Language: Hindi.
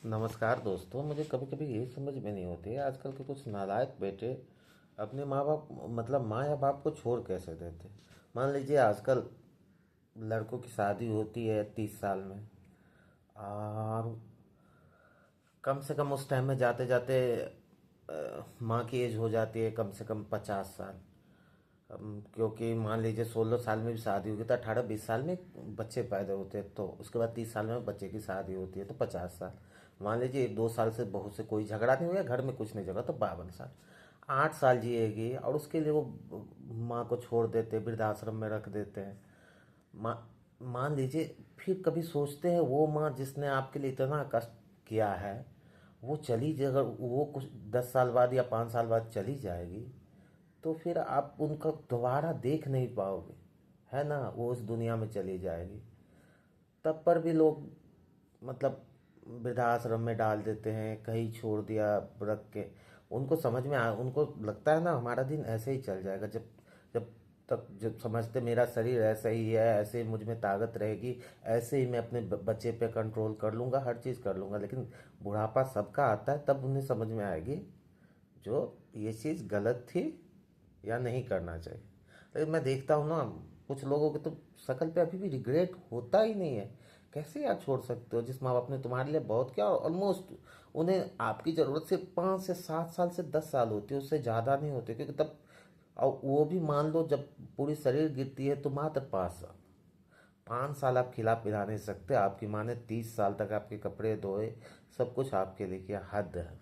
नमस्कार दोस्तों। मुझे कभी कभी ये समझ में नहीं होती है आजकल के कुछ नालायक बेटे अपने माँ बाप मतलब माँ या बाप को छोड़ कैसे देते। मान लीजिए आजकल लड़कों की शादी होती है 30 साल में, और कम से कम उस टाइम में जाते जाते माँ की एज हो जाती है कम से कम 50 साल। क्योंकि मान लीजिए 16 साल में भी शादी होगी तो 18-20 साल में बच्चे पैदा होते हैं, तो उसके बाद 30 साल में बच्चे की शादी होती है तो 50 साल। मान लीजिए 2 साल से बहू से कोई झगड़ा नहीं हुआ, घर में कुछ नहीं झगड़ा, तो 52 साल। 8 साल जिएगी और उसके लिए वो माँ को छोड़ देते, वृद्धाश्रम में रख देते हैं। मा, मान लीजिए फिर कभी सोचते हैं वो माँ जिसने आपके लिए इतना कष्ट किया है, वो चली अगर वो कुछ 10 साल बाद या 5 साल बाद चली जाएगी, तो फिर आप उनका दोबारा देख नहीं पाओगे, है ना। वो उस दुनिया में चली जाएगी। तब पर भी लोग मतलब वृद्धाश्रम में डाल देते हैं, कहीं छोड़ दिया रख के। उनको समझ में उनको लगता है ना हमारा दिन ऐसे ही चल जाएगा, जब जब तक जब समझते मेरा शरीर ऐसा ही है, ऐसे ही मुझ में ताकत रहेगी, ऐसे ही मैं अपने बच्चे पे कंट्रोल कर लूँगा, हर चीज़ कर लूँगा। लेकिन बुढ़ापा सबका आता है, तब उन्हें समझ में आएगी जो ये चीज़ गलत थी या नहीं करना चाहिए। लेकिन मैं देखता हूँ ना, कुछ लोगों के तो शक्ल पे अभी भी रिग्रेट होता ही नहीं है। कैसे यार छोड़ सकते हो जिस माँ बाप ने तुम्हारे लिए बहुत किया, और ऑलमोस्ट उन्हें आपकी ज़रूरत सिर्फ 5 से 7 साल से 10 साल होती है, उससे ज़्यादा नहीं होती। क्योंकि तब और वो भी मान लो जब पूरी शरीर गिरती है तो मात्र 5 साल। 5 साल आप खिला पिला नहीं सकते। आपकी माँ ने 30 साल तक आपके कपड़े धोए, सब कुछ आपके लिए किया, हद है।